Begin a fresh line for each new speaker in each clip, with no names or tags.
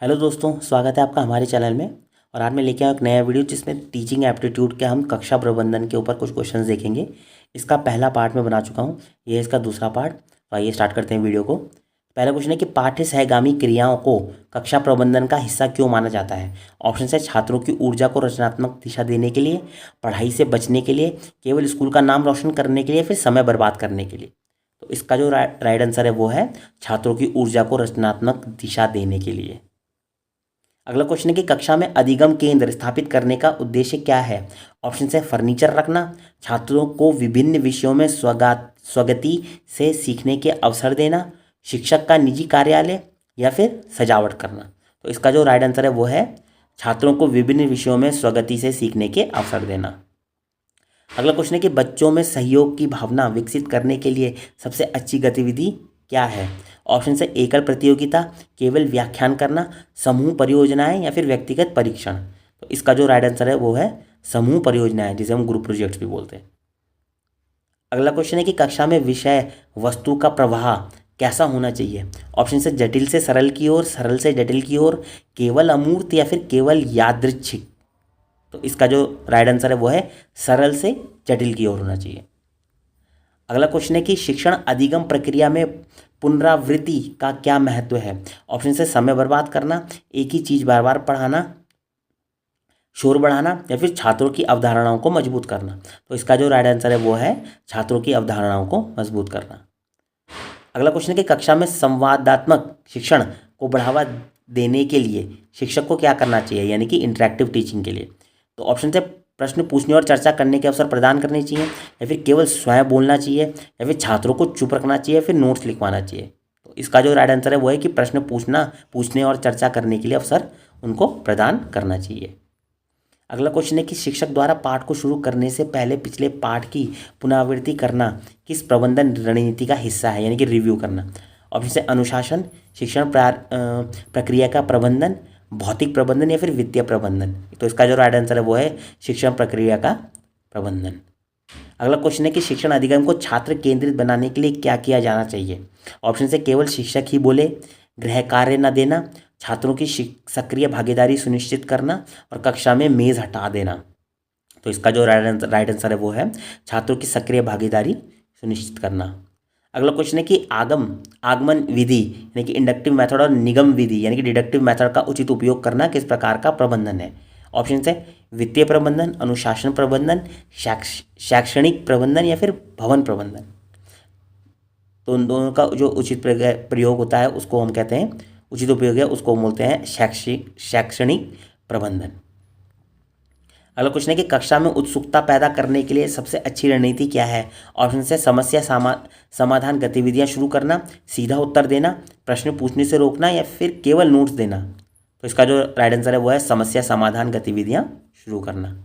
Hello दोस्तों, स्वागत है आपका हमारे चैनल में। और आज मैं लेके आया एक नया वीडियो जिसमें टीचिंग एप्टीट्यूड के हम कक्षा प्रबंधन के ऊपर कुछ क्वेश्चंस देखेंगे। इसका पहला पार्ट मैं बना चुका हूँ, ये इसका दूसरा पार्ट। तो आइए स्टार्ट करते हैं वीडियो को। पहला क्वेश्चन है कि पाठ्य सहगामी क्रियाओं को कक्षा प्रबंधन का हिस्सा क्यों माना जाता है। ऑप्शन है छात्रों की ऊर्जा को रचनात्मक दिशा देने के लिए, पढ़ाई से बचने के लिए, केवल स्कूल का नाम रोशन करने के लिए, फिर समय बर्बाद करने के लिए। तो इसका जो राइट आंसर है वो है छात्रों की ऊर्जा को रचनात्मक दिशा देने के लिए। अगला क्वेश्चन है कि कक्षा में अधिगम केंद्र स्थापित करने का उद्देश्य क्या है। ऑप्शन है फर्नीचर रखना, छात्रों को विभिन्न विषयों में स्वगति से सीखने के अवसर देना, शिक्षक का निजी कार्यालय, या फिर सजावट करना। तो इसका जो राइट आंसर है वो है छात्रों को विभिन्न विषयों में स्वगति से सीखने के अवसर देना। अगला क्वेश्चन है कि बच्चों में सहयोग की भावना विकसित करने के लिए सबसे अच्छी गतिविधि क्या है। ऑप्शन है एकल प्रतियोगिता, केवल व्याख्यान करना, समूह परियोजनाएं, या फिर व्यक्तिगत परीक्षण। तो इसका जो राइट आंसर है वो है समूह परियोजनाएं, जिसे हम ग्रुप प्रोजेक्ट्स भी बोलते हैं। अगला क्वेश्चन है कि कक्षा में विषय वस्तु का प्रवाह कैसा होना चाहिए। ऑप्शन से जटिल से सरल की ओर, सरल से जटिल की ओर, केवल अमूर्त, या फिर केवल यादृच्छिक। तो इसका जो राइट आंसर है वो है सरल से जटिल की ओर होना चाहिए। अगला क्वेश्चन है कि शिक्षण अधिगम प्रक्रिया में पुनरावृत्ति का क्या महत्व है। ऑप्शन से समय बर्बाद करना, एक ही चीज़ बार बार पढ़ाना, शोर बढ़ाना, या फिर छात्रों की अवधारणाओं को मजबूत करना। तो इसका जो राइट आंसर है वो है छात्रों की अवधारणाओं को मजबूत करना। अगला क्वेश्चन है कि कक्षा में संवादात्मक शिक्षण को बढ़ावा देने के लिए शिक्षक को क्या करना चाहिए, यानी कि इंटरेक्टिव टीचिंग के लिए। तो ऑप्शन से प्रश्न पूछने और चर्चा करने के अवसर प्रदान करने चाहिए, या फिर केवल स्वयं बोलना चाहिए, या फिर छात्रों को चुप रखना चाहिए, या फिर नोट्स लिखवाना चाहिए। तो इसका जो राइट आंसर है वो है कि प्रश्न पूछने और चर्चा करने के लिए अवसर उनको प्रदान करना चाहिए। अगला क्वेश्चन है कि शिक्षक द्वारा पाठ को शुरू करने से पहले पिछले पाठ की पुनरावृत्ति करना किस प्रबंधन रणनीति का हिस्सा है, यानी कि रिव्यू करना। ऑप्शन से अनुशासन, शिक्षण प्रक्रिया का प्रबंधन, भौतिक प्रबंधन, या फिर वित्तीय प्रबंधन। तो इसका जो राइट आंसर है वो है शिक्षण प्रक्रिया का प्रबंधन। अगला क्वेश्चन है कि शिक्षण अधिगम को छात्र केंद्रित बनाने के लिए क्या किया जाना चाहिए। ऑप्शन से केवल शिक्षक ही बोले, गृह कार्य न देना, छात्रों की सक्रिय भागीदारी सुनिश्चित करना, और कक्षा में मेज़ हटा देना। तो इसका जो राइट आंसर है वो है छात्रों की सक्रिय भागीदारी सुनिश्चित करना। अगला क्वेश्चन है कि आगमन विधि यानी कि इंडक्टिव मेथड और निगम विधि यानी कि डिडक्टिव मेथड का उचित उपयोग करना किस प्रकार का प्रबंधन है। ऑप्शन है वित्तीय प्रबंधन, अनुशासन प्रबंधन, शैक्षणिक प्रबंधन, या फिर भवन प्रबंधन। तो उन दोनों का जो उचित प्रयोग होता है उसको हम कहते हैं, उचित उपयोग है उसको बोलते हैं शैक्षणिक प्रबंधन। अगला क्वेश्चन है कि कक्षा में उत्सुकता पैदा करने के लिए सबसे अच्छी रणनीति क्या है। ऑप्शन है समस्या समाधान गतिविधियां शुरू करना, सीधा उत्तर देना, प्रश्न पूछने से रोकना, या फिर केवल नोट्स देना। तो इसका जो राइट आंसर है वो है समस्या समाधान गतिविधियां शुरू करना।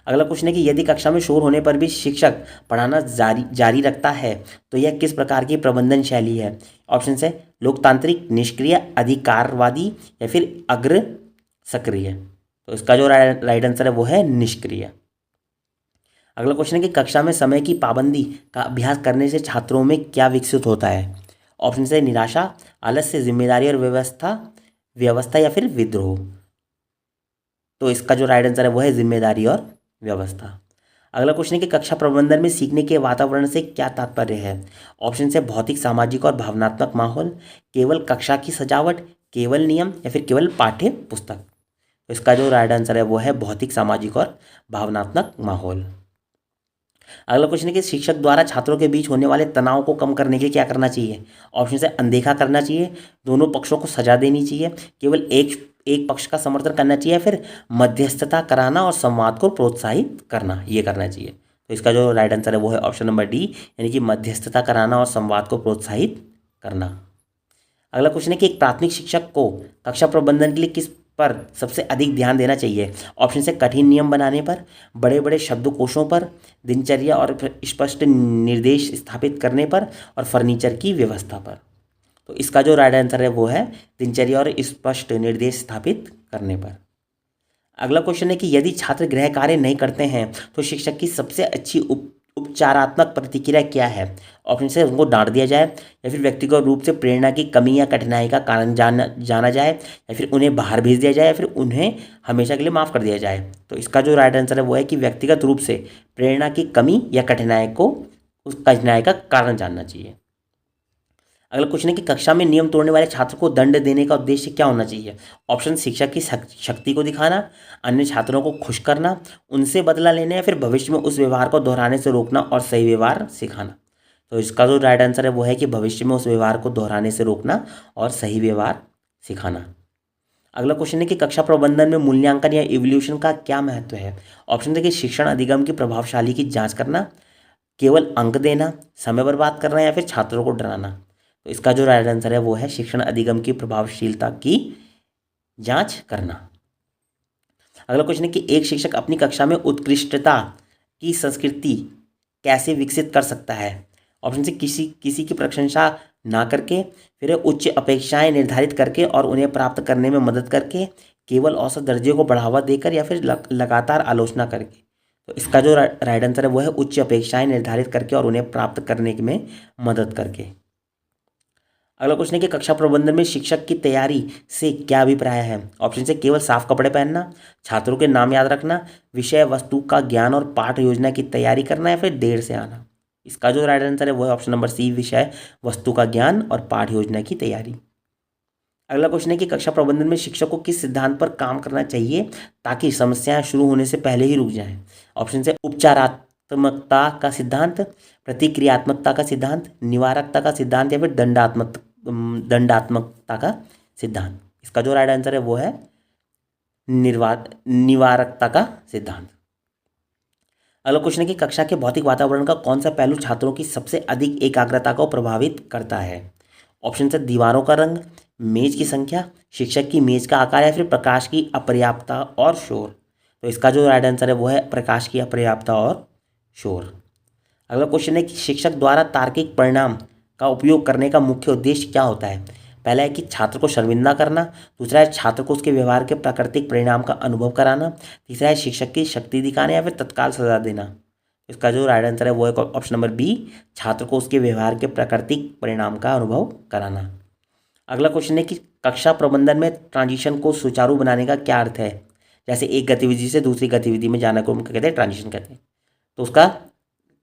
अगला क्वेश्चन है कि यदि कक्षा में शोर होने पर भी शिक्षक पढ़ाना जारी रखता है तो यह किस प्रकार की प्रबंधन शैली है। ऑप्शन है लोकतांत्रिक, निष्क्रिय, अधिकारवादी, या फिर अग्र सक्रिय। तो इसका जो राइट आंसर है वो है निष्क्रिय। अगला क्वेश्चन है कि कक्षा में समय की पाबंदी का अभ्यास करने से छात्रों में क्या विकसित होता है। ऑप्शन है निराशा, आलस्य, जिम्मेदारी और व्यवस्था, या फिर विद्रोह। तो इसका जो राइट आंसर है वो है जिम्मेदारी और व्यवस्था। अगला क्वेश्चन है कि कक्षा प्रबंधन में सीखने के वातावरण से क्या तात्पर्य है। ऑप्शन है भौतिक, सामाजिक और भावनात्मक माहौल, केवल कक्षा की सजावट, केवल नियम, या फिर केवल पाठ्य पुस्तक। तो इसका जो राइट आंसर है वो है भौतिक, सामाजिक और भावनात्मक माहौल। अगला क्वेश्चन है कि शिक्षक द्वारा छात्रों के बीच होने वाले तनाव को कम करने के लिए क्या करना चाहिए। ऑप्शन है अनदेखा करना चाहिए, दोनों पक्षों को सजा देनी चाहिए, केवल एक पक्ष का समर्थन करना चाहिए, फिर मध्यस्थता कराना और संवाद को प्रोत्साहित करना, ये करना चाहिए। तो इसका जो राइट आंसर है वो है ऑप्शन नंबर डी, यानी कि मध्यस्थता कराना और संवाद को प्रोत्साहित करना। अगला क्वेश्चन है कि एक प्राथमिक शिक्षक को कक्षा प्रबंधन के लिए किस पर सबसे अधिक ध्यान देना चाहिए। ऑप्शन से कठिन नियम बनाने पर, बड़े बड़े शब्दकोशों पर, दिनचर्या और स्पष्ट निर्देश स्थापित करने पर, और फर्नीचर की व्यवस्था पर। तो इसका जो राइट आंसर है वो है दिनचर्या और स्पष्ट निर्देश स्थापित करने पर। अगला क्वेश्चन है कि यदि छात्र गृह कार्य नहीं करते हैं तो शिक्षक की सबसे अच्छी उपचारात्मक प्रतिक्रिया क्या है? ऑप्शन से उनको डांट दिया जाए, या फिर व्यक्तिगत रूप से प्रेरणा की कमी या कठिनाई का कारण जाना जाए, या फिर उन्हें बाहर भेज दिया जाए, या फिर उन्हें हमेशा के लिए माफ़ कर दिया जाए। तो इसका जो राइट आंसर है वो है कि व्यक्तिगत रूप से प्रेरणा की कमी या कठिनाई को उस कठिनाई का कारण जानना चाहिए। अगला क्वेश्चन है कि कक्षा में नियम तोड़ने वाले छात्र को दंड देने का उद्देश्य क्या होना चाहिए? ऑप्शन शिक्षक की शक्ति को दिखाना, अन्य छात्रों को खुश करना, उनसे बदला लेना, या फिर भविष्य में उस व्यवहार को दोहराने से रोकना और सही व्यवहार सिखाना। तो इसका जो राइट आंसर है वो है कि भविष्य में उस व्यवहार को दोहराने से रोकना और सही व्यवहार सिखाना। अगला क्वेश्चन है कि कक्षा प्रबंधन में मूल्यांकन या इवोल्यूशन का क्या महत्व है? ऑप्शन है कि शिक्षण अधिगम की प्रभावशाली की जांच करना, केवल अंक देना, समय बर्बाद करना, या फिर छात्रों को डराना। तो इसका जो राइट आंसर है वो है शिक्षण अधिगम की प्रभावशीलता की जांच करना। अगला क्वेश्चन है कि एक शिक्षक अपनी कक्षा में उत्कृष्टता की संस्कृति कैसे विकसित कर सकता है? ऑप्शन से किसी की प्रशंसा ना करके, फिर उच्च अपेक्षाएं निर्धारित करके और उन्हें प्राप्त करने में मदद करके, केवल औसत दर्जे को बढ़ावा देकर, या फिर लगातार आलोचना करके। तो इसका जो राइट आंसर है वो है उच्च अपेक्षाएं निर्धारित करके और उन्हें प्राप्त करने में मदद करके। अगला क्वेश्चन है कि कक्षा प्रबंधन में शिक्षक की तैयारी से क्या अभिप्राय है? ऑप्शन से केवल साफ कपड़े पहनना, छात्रों के नाम याद रखना, विषय वस्तु का ज्ञान और पाठ योजना की तैयारी करना, या फिर देर से आना। इसका जो राइट आंसर है वो है ऑप्शन नंबर सी, विषय वस्तु का ज्ञान और पाठ योजना की तैयारी। अगला क्वेश्चन है कि कक्षा प्रबंधन में शिक्षक को किस सिद्धांत पर काम करना चाहिए ताकि समस्याएं शुरू होने से पहले ही रुक जाएं? ऑप्शन से उपचारात्मकता का सिद्धांत, प्रतिक्रियात्मकता का सिद्धांत, निवारकता का सिद्धांत, या फिर दंडात्मकता का सिद्धांत। इसका जो राइट आंसर है वो है निवारकता का सिद्धांत। अगला क्वेश्चन है कि कक्षा के भौतिक वातावरण का कौन सा पहलू छात्रों की सबसे अधिक एकाग्रता को प्रभावित करता है? ऑप्शन से दीवारों का रंग, मेज की संख्या, शिक्षक की मेज का आकार, या फिर प्रकाश की अपर्याप्तता और शोर। तो इसका जो राइट आंसर है वो है प्रकाश की अपर्याप्तता और शोर। अगला क्वेश्चन है कि शिक्षक द्वारा तार्किक परिणाम का उपयोग करने का मुख्य उद्देश्य क्या होता है? पहला है कि छात्र को शर्मिंदा करना, दूसरा है छात्र को उसके व्यवहार के प्राकृतिक परिणाम का अनुभव कराना, तीसरा है शिक्षक की शक्ति दिखाना, या फिर तत्काल सजा देना। इसका जो राइट आंसर है वो है ऑप्शन नंबर बी, छात्र को उसके व्यवहार के प्राकृतिक परिणाम का अनुभव कराना। अगला क्वेश्चन है कि कक्षा प्रबंधन में ट्रांजिशन को सुचारू बनाने का क्या अर्थ है? जैसे एक गतिविधि से दूसरी गतिविधि में जाना को हम कहते हैं ट्रांजिशन कहते हैं। तो उसका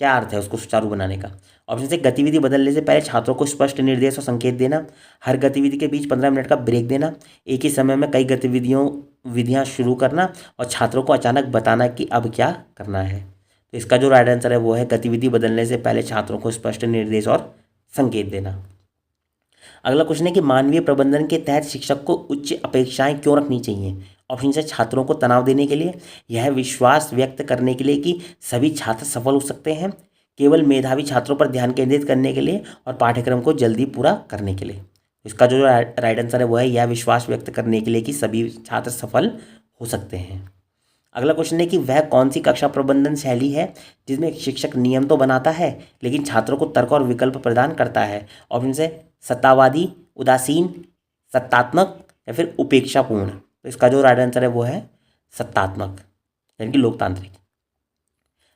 क्या अर्थ है उसको सुचारू बनाने का? ऑप्शन से गतिविधि बदलने से पहले छात्रों को स्पष्ट निर्देश और संकेत देना, हर गतिविधि के बीच 15 मिनट का ब्रेक देना, एक ही समय में कई विधियां शुरू करना, और छात्रों को अचानक बताना कि अब क्या करना है। तो इसका जो राइट आंसर है वो है गतिविधि बदलने से पहले छात्रों को स्पष्ट निर्देश और संकेत देना। अगला क्वेश्चन है कि मानवीय प्रबंधन के तहत शिक्षक को उच्च अपेक्षाएं क्यों रखनी चाहिए? ऑप्शन से छात्रों को तनाव देने के लिए, यह विश्वास व्यक्त करने के लिए कि सभी छात्र सफल हो सकते हैं, केवल मेधावी छात्रों पर ध्यान केंद्रित करने के लिए, और पाठ्यक्रम को जल्दी पूरा करने के लिए। इसका जो राइट आंसर है वो है यह विश्वास व्यक्त करने के लिए कि सभी छात्र सफल हो सकते हैं। अगला क्वेश्चन है कि वह कौन सी कक्षा प्रबंधन शैली है जिसमें शिक्षक नियम तो बनाता है लेकिन छात्रों को तर्क और विकल्प प्रदान करता है? ऑप्शन से सत्तावादी, उदासीन, सत्तात्मक, या फिर उपेक्षापूर्ण। तो इसका जो राइट आंसर है वो है सत्तात्मक, यानी कि लोकतांत्रिक।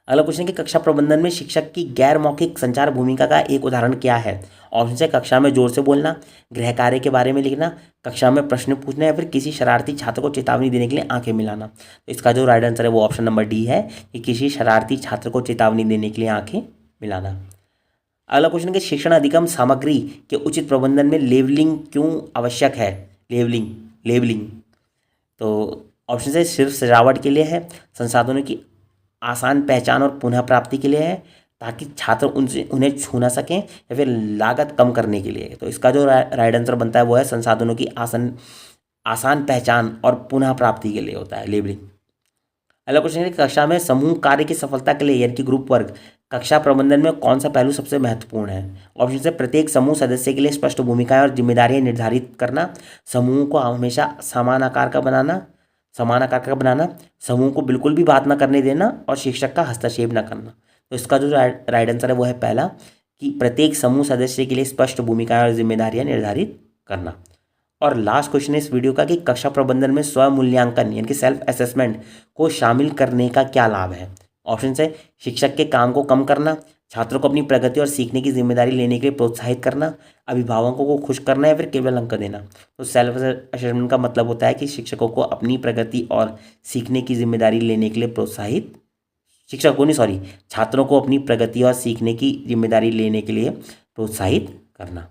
अगला क्वेश्चन है कि कक्षा प्रबंधन में शिक्षक की गैर मौखिक संचार भूमिका का एक उदाहरण क्या है? ऑप्शन से कक्षा में जोर से बोलना, गृह कार्य के बारे में लिखना, कक्षा में प्रश्न पूछना, या फिर किसी शरारती छात्र को चेतावनी देने के लिए आंखें मिलाना। तो इसका जो राइट आंसर है वो ऑप्शन नंबर डी है कि किसी शरारती छात्र को चेतावनी देने के लिए आंखें मिलाना। अगला क्वेश्चन है कि शिक्षण अधिगम सामग्री के उचित प्रबंधन में लेबलिंग क्यों आवश्यक है? लेबलिंग तो ऑप्शन से सिर्फ सजावट के लिए है, संसाधनों की आसान पहचान और पुनः प्राप्ति के लिए है, ताकि छात्र उन्हें छू ना सकें, या फिर लागत कम करने के लिए। तो इसका जो राइट आंसर बनता है वो है संसाधनों की आसान पहचान और पुनः प्राप्ति के लिए होता है लेबलिंग। अगला क्वेश्चन है कक्षा में समूह कार्य की सफलता के लिए यानी कि ग्रुप वर्क कक्षा प्रबंधन में कौन सा पहलू सबसे महत्वपूर्ण है? ऑप्शन से प्रत्येक समूह सदस्य के लिए स्पष्ट भूमिकाएं और जिम्मेदारियां निर्धारित करना, समूह को हमेशा समान आकार का बनाना, समूह को बिल्कुल भी बात न करने देना, और शिक्षक का हस्तक्षेप न करना। तो इसका जो राइट आंसर है वो है पहला कि प्रत्येक समूह सदस्य के लिए स्पष्ट भूमिकाएं और जिम्मेदारियां निर्धारित करना। और लास्ट क्वेश्चन है इस वीडियो का कि कक्षा प्रबंधन में स्व मूल्यांकन यानी कि सेल्फ असेसमेंट को शामिल करने का क्या लाभ है? ऑप्शन है शिक्षक के काम को कम करना, छात्रों को अपनी प्रगति और सीखने की जिम्मेदारी लेने के लिए प्रोत्साहित करना, अभिभावकों को खुश करना या फिर केवल अंक देना। तो सेल्फ असेसमेंट का मतलब होता है कि शिक्षकों को अपनी प्रगति और सीखने की जिम्मेदारी लेने के लिए प्रोत्साहित, शिक्षकों को नहीं सॉरी, छात्रों को अपनी प्रगति और सीखने की जिम्मेदारी लेने के लिए प्रोत्साहित करना।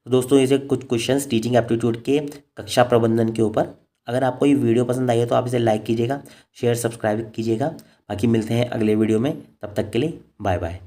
तो दोस्तों ये कुछ क्वेश्चंस टीचिंग एप्टीट्यूड के कक्षा प्रबंधन के ऊपर। अगर आपको ये वीडियो पसंद आई है तो आप इसे लाइक कीजिएगा, शेयर सब्सक्राइब कीजिएगा। बाकी मिलते हैं अगले वीडियो में, तब तक के लिए बाय बाय।